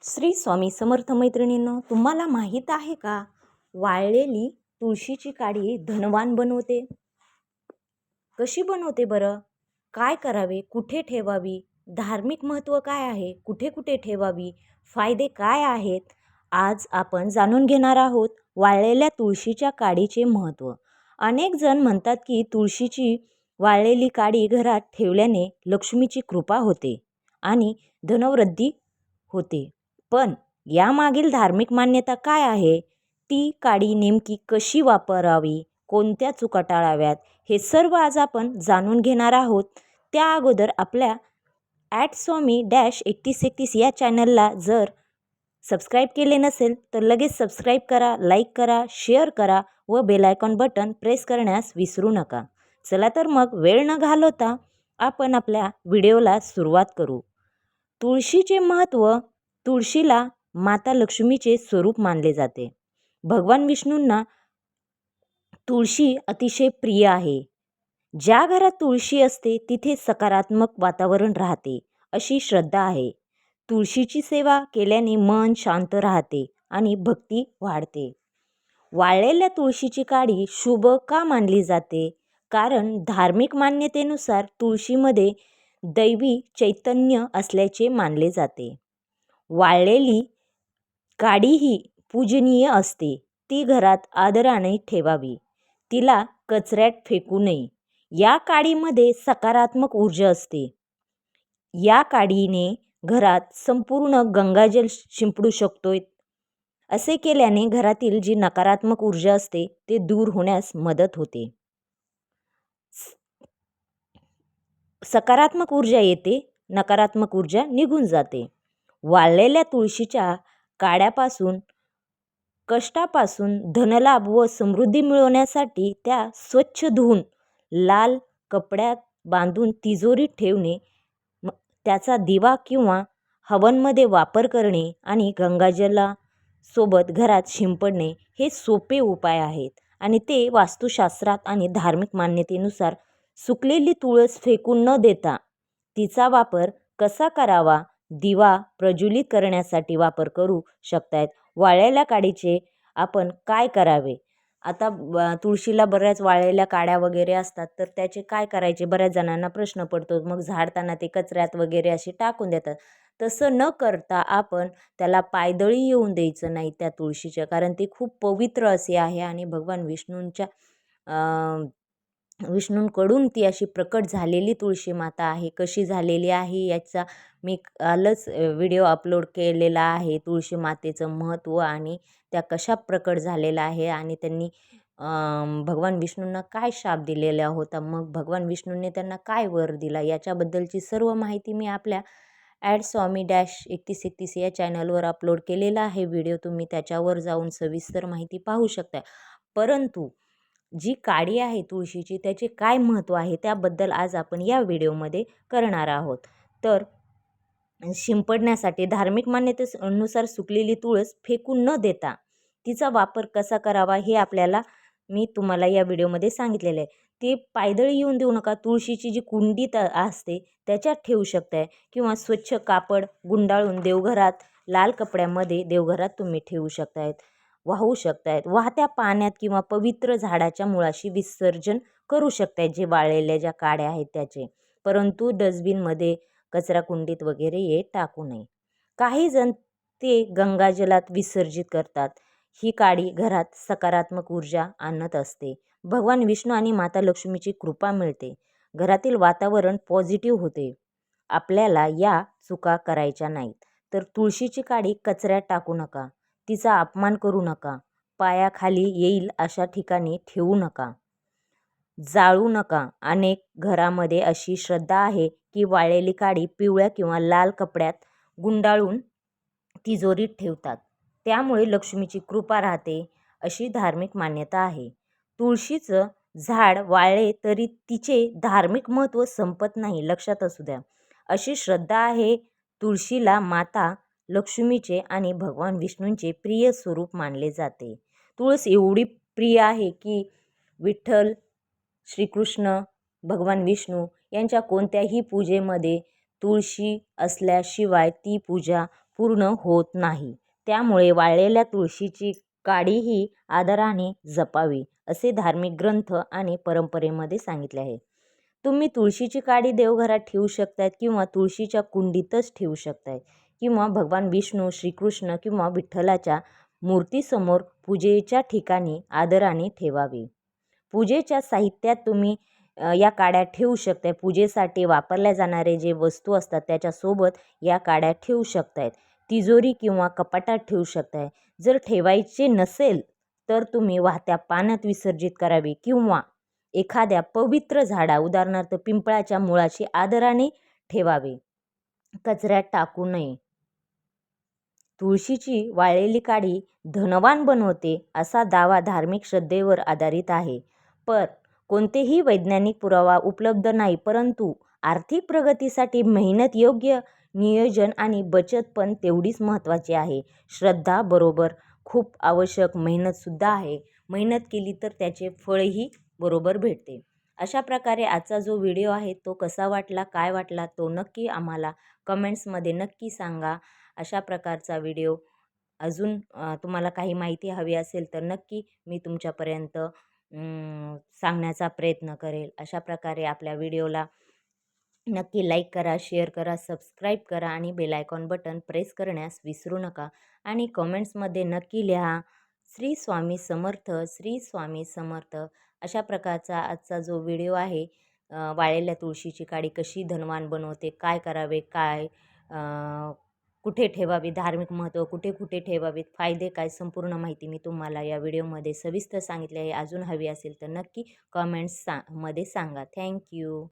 श्री स्वामी समर्थ मैत्रिणींनो, तुम्हाला माहीत आहे का, वाळलेली तुळशीची काडी धनवान बनवते. कशी बनवते बरं? काय करावे? कुठे ठेवावी? धार्मिक महत्त्व काय आहे? कुठे कुठे ठेवावी? फायदे काय आहेत? आज आपण जाणून घेणार आहोत वाळलेल्या तुळशीच्या काडीचे महत्त्व. अनेक जण म्हणतात की तुळशीची वाळलेली काडी घरात ठेवल्याने लक्ष्मीची कृपा होते आणि धनवृद्धी होते. पण यामागील धार्मिक मान्यता काय आहे? ती काडी नेमकी कशी वापरावी? कोणत्या चुका टाळाव्यात? हे सर्व आज आपण जाणून घेणार आहोत. त्या अगोदर आपल्या @swami-3131 या चॅनलला जर सबस्क्राईब केले नसेल तर लगेच सबस्क्राईब करा, लाईक करा, शेअर करा व बेल आयकॉन बटन प्रेस करण्यास विसरू नका. चला तर मग वेळ न घालवता आपण आपल्या व्हिडिओला सुरुवात करू. तुळशीचे महत्त्व. तुळशीला माता लक्ष्मीचे स्वरूप मानले जाते. भगवान विष्णूंना तुळशी अतिशय प्रिय आहे. ज्या घरात तुळशी असते तिथे सकारात्मक वातावरण राहते अशी श्रद्धा आहे. तुळशीची सेवा केल्याने मन शांत राहते आणि भक्ती वाढते. वाळलेल्या तुळशीची काडी शुभ का मानली जाते? कारण धार्मिक मान्यतेनुसार तुळशीमध्ये दैवी चैतन्य असल्याचे मानले जाते. वाळलेली काडीही पूजनीय असते. ती घरात आदराने ठेवावी. तिला कचऱ्यात फेकू नये. या काडीमध्ये सकारात्मक ऊर्जा असते. या काडीने घरात संपूर्ण गंगाजल शिंपडू शकतोय. असे केल्याने घरातील जी नकारात्मक ऊर्जा असते ते दूर होण्यास मदत होते. सकारात्मक ऊर्जा येते, नकारात्मक ऊर्जा निघून जाते. वाळलेल्या तुळशीच्या काड्यापासून कष्टापासून धनलाभ व समृद्धी मिळवण्यासाठी त्या स्वच्छ धुवून लाल कपड्यात बांधून तिजोरीत ठेवणे, त्याचा दिवा किंवा हवनमध्ये वापर करणे आणि गंगाजला सोबत घरात शिंपडणे हे सोपे उपाय आहेत आणि ते वास्तुशास्त्रात आणि धार्मिक मान्यतेनुसार सुकलेली तुळस फेकून न देता तिचा वापर कसा करावा, दिवा प्रज्वलित करण्यासाठी वापर करू शकतात. वाळलेल्या काडीचे आपण काय करावे? आता तुळशीला बऱ्याच वाळलेल्या काड्या वगैरे असतात, तर त्याचे काय करायचे? बऱ्याच जणांना प्रश्न पडतो. मग झाडताना ते कचऱ्यात वगैरे असे टाकून देतात. तसं न करता आपण त्याला पायदळी येऊन द्यायचं नाही त्या तुळशीच्या, कारण ती खूप पवित्र असे आहे आणि भगवान विष्णूंकडून ती अशी प्रकट झालेली तुळशी माता आहे. कशी झालेली आहे याचा मी कालच व्हिडिओ अपलोड केलेला आहे. तुळशी मातेचं महत्त्व आणि त्या कशा प्रकट झालेल्या आहे आणि त्यांनी भगवान विष्णूंना काय शाप दिलेला होता, मग भगवान विष्णूंनी त्यांना काय वर दिला, याच्याबद्दलची सर्व माहिती मी आपल्या @swami-3131 या चॅनलवर अपलोड केलेला आहे व्हिडिओ. तुम्ही त्याच्यावर जाऊन सविस्तर माहिती पाहू शकता. परंतु जी काडी आहे तुळशीची त्याचे काय महत्त्व आहे त्याबद्दल आज आपण या व्हिडिओमध्ये करणार आहोत. तर शिंपडण्यासाठी धार्मिक मान्यतेनुसार सुकलेली तुळस फेकून न देता तिचा वापर कसा करावा हे मी तुम्हाला या व्हिडिओमध्ये सांगितलेलं आहे. ते पायदळी येऊन देऊ नका. तुळशीची जी कुंडी असते त्याच्यात ठेवू शकताय किंवा स्वच्छ कापड गुंडाळून देवघरात लाल कपड्यामध्ये देवघरात तुम्ही ठेवू शकतायत, वाहू शकतायत. वाहत्या पाण्यात किंवा पवित्र झाडाच्या मुळाशी विसर्जन करू शकतायत जे वाळलेल्या ज्या काड्या आहेत त्याचे. परंतु डस्टबिनमध्ये, कचरा कुंडीत वगैरे हे टाकू नये. काही जण ते गंगाजलात विसर्जित करतात. ही काडी घरात सकारात्मक ऊर्जा आणत असते. भगवान विष्णू आणि माता लक्ष्मीची कृपा मिळते. घरातील वातावरण पॉझिटिव्ह होते. आपल्याला या चुका करायच्या नाहीत. तर तुळशीची काडी कचऱ्यात टाकू नका. तिचा अपमान करू नका. पायाखाली येईल अशा ठिकाणी ठेवू नका. जाळू नका. अनेक घरामध्ये अशी श्रद्धा आहे की वाळलेली काडी पिवळ्या किंवा लाल कपड्यात गुंडाळून तिजोरीत ठेवतात. त्यामुळे लक्ष्मीची कृपा राहते अशी धार्मिक मान्यता आहे. तुळशीचं झाड वाळले तरी तिचे धार्मिक महत्त्व संपत नाही, लक्षात असू द्या. अशी श्रद्धा आहे. तुळशीला माता लक्ष्मीचे आणि भगवान विष्णूंचे प्रिय स्वरूप मानले जाते. तुळस एवढी प्रिय आहे की विठ्ठल, श्रीकृष्ण, भगवान विष्णू यांच्या कोणत्याही पूजेमध्ये तुळशी असल्याशिवाय ती पूजा पूर्ण होत नाही. त्यामुळे वाळलेल्या तुळशीची काडीही आदराने जपावी असे धार्मिक ग्रंथ आणि परंपरेमध्ये सांगितले आहे. तुम्ही तुळशीची काडी देवघरात ठेवू शकताय किंवा तुळशीच्या कुंडीतच ठेवू शकताय किंवा भगवान विष्णू, श्रीकृष्ण किंवा विठ्ठलाच्या मूर्तीसमोर पूजेच्या ठिकाणी आदराने ठेवावी. पूजेच्या साहित्यात तुम्ही या काड्या ठेवू शकताय. पूजेसाठी वापरल्या जाणारे जे वस्तू असतात त्याच्यासोबत या काड्या ठेवू शकतायत. तिजोरी किंवा कपाटात ठेवू शकताय. जर ठेवायचे नसेल तर तुम्ही वाहत्या पाण्यात विसर्जित करावी किंवा एखाद्या पवित्र झाडा उदाहरणार्थ पिंपळाच्या मुळाशी आदराने ठेवावे. कचऱ्यात टाकू नये. तुळशीची वाळलेली काडी धनवान बनवते असा दावा धार्मिक श्रद्धेवर आधारित आहे. पण कोणतेही वैज्ञानिक पुरावा उपलब्ध नाही. परंतु आर्थिक प्रगतीसाठी मेहनत, योग्य नियोजन आणि बचत पण तेवढीच महत्त्वाची आहे. श्रद्धा बरोबर खूप आवश्यक मेहनतसुद्धा आहे. मेहनत केली तर त्याचे फळही बरोबर भेटते. अशा प्रकारे आजचा जो व्हिडिओ आहे तो कसा वाटला, काय वाटला तो नक्की आम्हाला कमेंट्समध्ये नक्की सांगा. अशा प्रकारचा व्हिडिओ अजून तुम्हाला काही माहिती हवी असेल तर नक्की मी तुमच्यापर्यंत सांगण्याचा प्रयत्न करेल. अशा प्रकारे आपल्या व्हिडिओला नक्की लाईक करा, शेअर करा, सबस्क्राईब करा आणि बेल आयकॉन बटन प्रेस करण्यास विसरू नका. आणि कमेंट्समध्ये नक्की लिहा श्री स्वामी समर्थ, श्री स्वामी समर्थ. अशा प्रकारचा आजचा जो व्हिडिओ आहे वाळलेल्या तुळशीची काडी कशी धनवान बनवते, काय करावे, काय कुठे ठेवावी, धार्मिक महत्त्व कुठे कुठे ठेवावीत, फायदे काय, संपूर्ण माहिती मी तुम्हाला या व्हिडिओमध्ये सविस्तर सांगितले आहे. अजून हवी असेल तर नक्की कमेंट्स मध्ये सांगा. थँक्यू.